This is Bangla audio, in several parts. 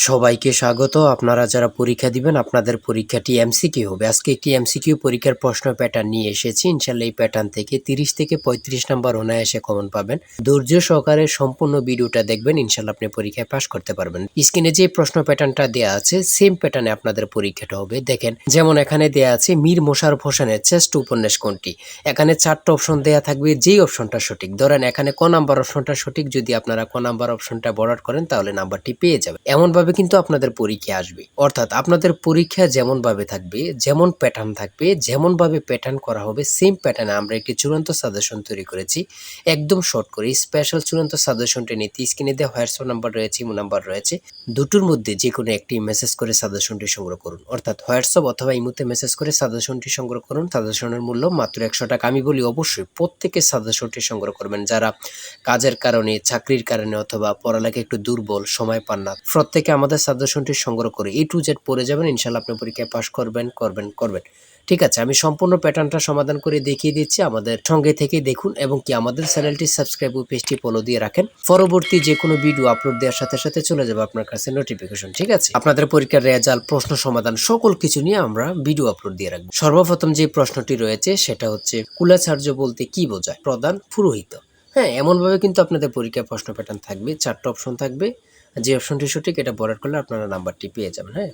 সবাইকে স্বাগত। আপনারা যারা পরীক্ষা দিবেন আপনাদের পরীক্ষাটি এমসিকিউ হবে। আজকে একটি এমসিকিউ পরীক্ষার প্রশ্ন প্যাটার্ন নিয়ে এসেছি। ইনশাআল্লাহ এই প্যাটার্ন থেকে 30 থেকে 35 নাম্বার অনায়াসে কমন পাবেন। ধৈর্য সহকারে সম্পূর্ণ ভিডিওটা দেখবেন, ইনশাআল্লাহ আপনি পরীক্ষায় পাস করতে পারবেন। স্ক্রিনে যে প্রশ্ন প্যাটার্নটা দেয়া আছে সেম প্যাটার্নে আপনাদের পরীক্ষাটা হবে। দেখেন, যেমন এখানে দেয়া আছে মীর মোশাররফ হোসেনের শ্রেষ্ঠ উপন্যাস কোনটি। এখানে 4টা অপশন দেয়া থাকবে, যেই অপশনটা সঠিক, ধরেন এখানে ক নাম্বার অপশনটা সঠিক, যদি আপনারা ক নাম্বার অপশনটা বরাদ করেন তাহলে নাম্বারটি পেয়ে যাবেন। এমনভাবে কিন্তু আপনাদের পরীক্ষা আসবে, অর্থাৎ আপনাদের পরীক্ষা যেমন ভাবে থাকবে, যেমন প্যাটার্ন থাকবে, যেমন ভাবে প্যাটার্ন করা হবে সেম প্যাটার্নে আমরা একটি চূড়ান্ত সাজেশন তৈরি করেছি। একদম শর্ট করে স্পেশাল চূড়ান্ত সাজেশনটি নিতে স্ক্রিনে দেওয়া হোয়াটসঅ্যাপ নাম্বার রয়েছে, ইমো নাম্বার রয়েছে, দুটোর মধ্যে যে কোনো একটি মেসেজ করে সাজেশনটি সংগ্রহ করুন। অর্থাৎ হোয়াটসঅ্যাপ অথবা ইমোতে মেসেজ করে সাজেশনটি সংগ্রহ করুন। সাজেশনের মূল্য মাত্র 100 টাকা। আমি বলি অবশ্যই প্রত্যেকে সাজেশনটি সংগ্রহ করবেন। যারা কাজের কারণে, চাকরির কারণে অথবা পড়ালেখা একটু দুর্বল, সময় পান না, প্রত্যেকে আমাদের সাজেশনটি সংগ্রহ করে A to Z পড়ে যাবেন, ইনশাআল্লাহ আপনি পরীক্ষায় পাস করবেন। ঠিক আছে, আমি সম্পূর্ণ প্যাটার্নটা সমাধান করে দেখিয়ে দিচ্ছি। আমাদের সঙ্গে থেকে দেখুন এবং কি আমাদের চ্যানেলটি সাবস্ক্রাইব ও পেজটি ফলো দিয়ে রাখেন। পরবর্তী যে কোনো ভিডিও আপলোড দেওয়ার সাথে সাথে চলে যাবে আপনার কাছে নোটিফিকেশন। ঠিক আছে, আপনাদের পরীক্ষার রেজাল্ট, প্রশ্ন সমাধান সকল কিছু নিয়ে আমরা ভিডিও আপলোড দিয়ে রাখবো। সর্বপ্রথম যে প্রশ্নটি রয়েছে সেটা হচ্ছে কুলাচার্য বলতে কি বোঝায়? প্রধান পুরোহিত। হ্যাঁ, এমনভাবে কিন্তু আপনাদের পরীক্ষার প্রশ্ন প্যাটার্ন থাকবে। 4টা অপশন থাকবে, যে অপশনটি সঠিক এটা বরাদ করলে আপনারা নাম্বারটি পেয়ে যাবেন। হ্যাঁ,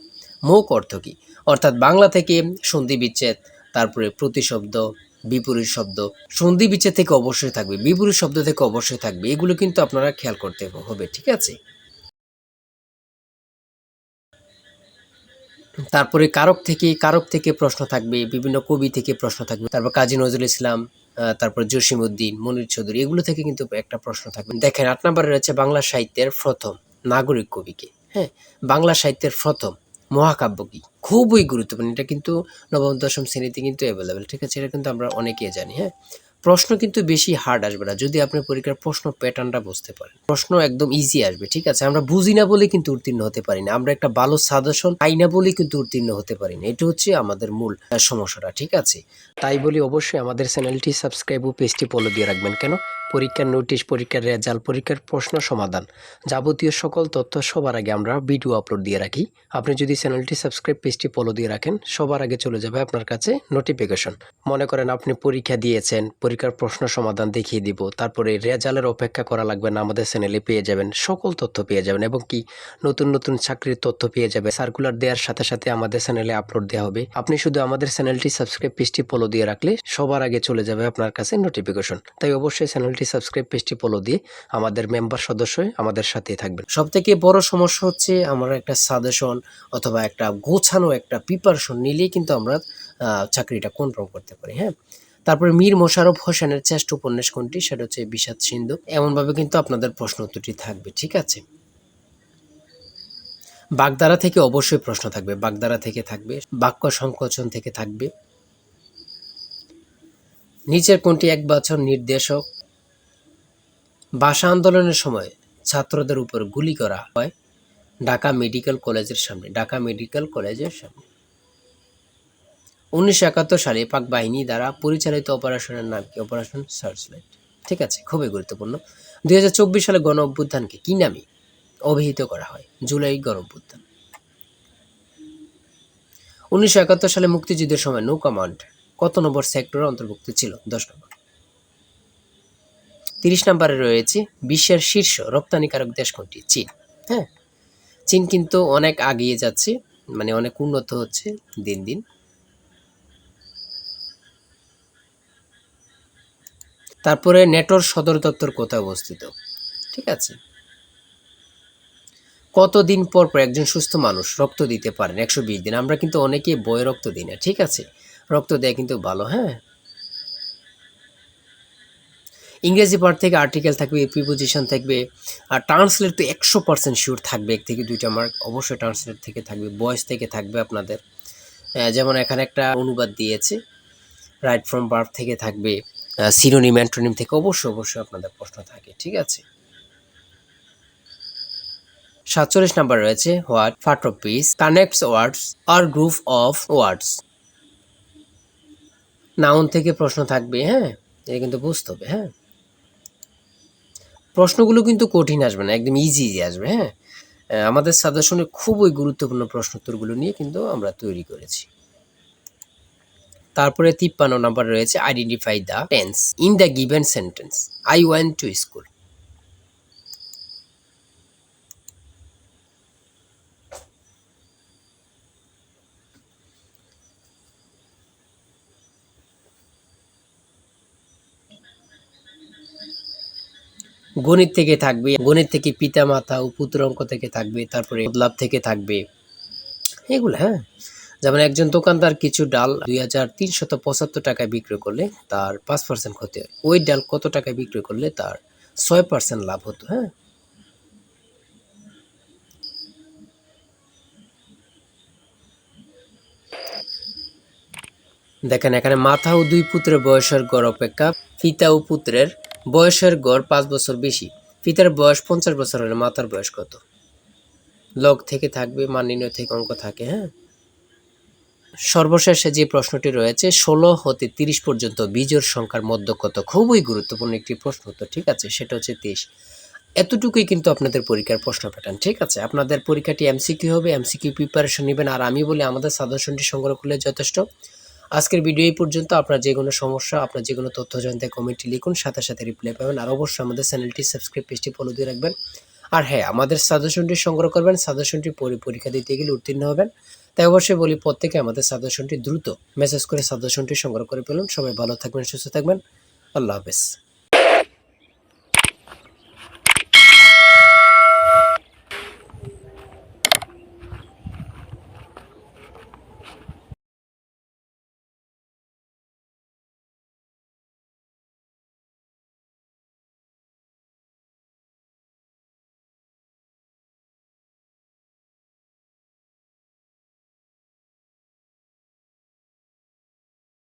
মৌক অর্থ কি? অর্থাৎ বাংলা থেকে সন্ধি বিচ্ছেদ, তারপরে প্রতিশব্দ, বিপরীত শব্দ। সন্ধি বিচ্ছেদ থেকে অবশ্যই থাকবে, বিপরীত শব্দ থেকে অবশ্যই থাকবে, এগুলো কিন্তু আপনারা খেয়াল করতে হবে। ঠিক আছে, তারপরে কারক থেকে প্রশ্ন থাকবে, বিভিন্ন কবি থেকে প্রশ্ন থাকবে, তারপর কাজী নজরুল ইসলাম, তারপর জসিমউদ্দিন, মনির চৌধুরী, এগুলো থেকে কিন্তু একটা প্রশ্ন থাকবে। দেখেন 8 নম্বরে রয়েছে বাংলা সাহিত্যের প্রথম নাগরিক কবিকে। হ্যাঁ, বাংলা সাহিত্যের প্রথম মহাকাব্য কি? খুবই গুরুত্বপূর্ণ, এটা কিন্তু নবম দশম শ্রেণীতে কিন্তু অ্যাভেলেবেল। ঠিক আছে, এটা কিন্তু আমরা অনেকেই জানি। হ্যাঁ, প্রশ্ন কিন্তু বেশি হার্ড আসবে না যদি আপনি পরীক্ষার প্রশ্ন প্যাটার্নটা বুঝতে পারেন। প্রশ্ন একদম ইজি আসবে। ঠিক আছে, আমরা বুঝি না বলে কিন্তু উত্তীর্ণ হতে পারি না, আমরা একটা ভালো সাজেশন পাই না বলেই কিন্তু উত্তীর্ণ হতে পারি না। এটা হচ্ছে আমাদের মূল সমস্যাটা। ঠিক আছে, তাই বলি অবশ্যই আমাদের চ্যানেলটি সাবস্ক্রাইব ও পেজটি ফলো দিয়ে রাখবেন। কেন? পরীক্ষার নোটিশ, পরীক্ষার রেজাল্ট, পরীক্ষার প্রশ্ন সমাধান, যাবতীয় সকল তথ্য সবার আগে আমরা ভিডিও আপলোড দিয়ে রাখি। আপনি যদি চ্যানেলটি সাবস্ক্রাইব, পেজটি ফলো দিয়ে রাখেন, সবার আগে চলে যাবে আপনার কাছে নোটিফিকেশন। মনে করেন আপনি পরীক্ষা দিয়েছেন, পরীক্ষার প্রশ্ন সমাধান দেখিয়ে দিব, তারপরে রেজাল্টের অপেক্ষা করা লাগবে না, আমাদের চ্যানেলে পেয়ে যাবেন, সকল তথ্য পেয়ে যাবেন এবং কি নতুন নতুন চাকরির তথ্য পেয়ে যাবে। সার্কুলার দেওয়ার সাথে সাথে আমাদের চ্যানেলে আপলোড দেওয়া হবে। আপনি শুধু আমাদের চ্যানেলটি সাবস্ক্রাইব, পেজটি ফলো দিয়ে রাখলে সবার আগে চলে যাবে আপনার কাছে নোটিফিকেশন। তাই অবশ্যই চ্যানেলটি সাবস্ক্রাইব, পেজটি ফলো দিয়ে আমাদের মেম্বার সদস্য হয়ে আমাদের সাথেই থাকবেন। সবথেকে বড় সমস্যা হচ্ছে আমরা একটা সাজেশন অথবা একটা গোছানো একটা প্রিপারেশন নিলেই কিন্তু আমরা চাকরিটা কনফার্ম করতে পারি। হ্যাঁ, তারপরে মীর মোশাররফ হোসেনের শ্রেষ্ঠ উপন্যাস কোনটি? সেটা হচ্ছে বিষাদ সিন্ধু। এমনভাবে কিন্তু আপনাদের প্রশ্ন উত্তরটি থাকবে। ঠিক আছে, বাগধারা থেকে অবশ্যই প্রশ্ন থাকবে, বাগধারা থেকে থাকবে, বাক্য সংকোচন থেকে থাকবে, নিচের কোনটি এক বছর নির্দেশক? ভাষা আন্দোলনের সময় ছাত্রদের উপর গুলি করা হয় ঢাকা মেডিকেল কলেজের সামনে, ঢাকা মেডিকেল কলেজের সামনে। 1971 সালে পাক বাহিনী দ্বারা পরিচালিত অপারেশনের নাম কি? Operation searchlight. ঠিক আছে, খুবই গুরুত্বপূর্ণ। 2024 সালে গণ অভ্যুত্থানকে কি নামে অভিহিত করা হয়? জুলাই গণ অভ্যুত্থান। 1971 সালে মুক্তিযুদ্ধের সময় নৌ কমান্ড কত নম্বর সেক্টরের অন্তর্ভুক্ত ছিল? 10 নম্বর। 30 নম্বরে রয়েছে বিশ্বের শীর্ষ রপ্তানিকারক দেশ কোনটি? চীন। হ্যাঁ, চীন কিন্তু অনেক এগিয়ে যাচ্ছে, মানে অনেক উন্নত হচ্ছে দিন দিন। তারপরে নেটোর সদর দপ্তর কোথায় অবস্থিত? ঠিক আছে, কতদিন পর পর একজন সুস্থ মানুষ রক্ত দিতে পারেন? 120 দিন। আমরা কিন্তু অনেকেই বয়ে রক্ত দিই না। ঠিক আছে, রক্ত দেয়া কিন্তু ভালো। হ্যাঁ, ইংরেজি পার্ট থেকে আর্টিকেল থাকবে, প্রিপোজিশন থাকবে, আর ট্রান্সলেট তো 100% শিওর থাকবে, 1 থেকে 2টা মার্ক অবশ্যই ট্রান্সলেট থেকে থাকবে, ভয়েস থেকে থাকবে আপনাদের। যেমন এখানে একটা অনুবাদ দিয়েছে, রাইট ফ্রম বার্থ থেকে থাকবে, সিনোনিম অ্যান্টোনিম থেকে অবশ্যই আপনাদের প্রশ্ন থাকে। ঠিক আছে, 47 নাম্বার রয়েছে what part of speech connects words আর গ্রুপ অফ ওয়ার্ডস। নাউন থেকে প্রশ্ন থাকবে। হ্যাঁ, এটা কিন্তু বুঝতে হবে। হ্যাঁ, প্রশ্নগুলো কিন্তু কঠিন আসবে না, একদম ইজি আসবে। হ্যাঁ, আমাদের সাজেশনে খুবই গুরুত্বপূর্ণ প্রশ্নোত্তরগুলো নিয়ে কিন্তু আমরা তৈরি করেছি। তারপরে 53 নাম্বার রয়েছে identify the tense in the given sentence I went to school. গণিত থেকে থাকবে, গণিত থেকে পিতা মাতা ও পুত্র অঙ্ক থেকে থাকবে, তারপরে লাভ থেকে থাকবে এগুলো। হ্যাঁ, যেমন একজন দোকানদার কিছু ডাল 2375 টাকায় বিক্রি করলে তার 5% ক্ষতি হয়, ওই ডাল কত টাকায় বিক্রি করলে তার 6% লাভ হতো। হ্যাঁ, দেখেন এখানে মাথা ও দুই পুত্রের বয়সের গড় অপেক্ষা পিতা ও পুত্রের বয়সের গড় 5 বছর বেশি। পিতার বয়স 50 বছর হলে মাতার বয়স কত? লগ থেকে থাকবে, মান নির্ণয় থেকে অঙ্ক থাকে। হ্যাঁ, সর্বশেষে যে প্রশ্নটি রয়েছে 16 হতে 30 পর্যন্ত বিজোড় সংখ্যার মধ্য কত? খুবই গুরুত্বপূর্ণ একটি প্রশ্ন তো, ঠিক আছে, সেটা হচ্ছে 23। এতটুকুই কিন্তু আপনাদের পরীক্ষার প্রশ্ন প্যাটার্ন, ঠিক আছে। আপনাদের পরীক্ষাটি এমসিকিউ হবে, এমসিকিউ প্রিপারেশন নেবেন। আর আমি বলি আমাদের সাজেশনটি সংগ্রহ করলে যথেষ্ট। আজকের ভিডিও এই পর্যন্ত। আপনার যে কোনো সমস্যা, আপনার যে কোনো তথ্য জানতে কমেন্টে লিখুন, সাথে সাথে রিপ্লাই পাবেন। আর অবশ্যই আমাদের চ্যানেলটি সাবস্ক্রাইব, পেজটি ফলো দিয়ে রাখবেন। আর হ্যাঁ, আমাদের সাজেশনটি সংগ্রহ করবেন, সাজেশনটি পরীক্ষা দিতে গেলে উত্তীর্ণ হবেন। তাই অবশ্যই বলি প্রত্যেকে আমাদের সাজেশনটি দ্রুত মেসেজ করে সাজেশনটি সংগ্রহ করে ফেলুন। সবাই ভালো থাকবেন, সুস্থ থাকবেন। আল্লাহ হাফেজ।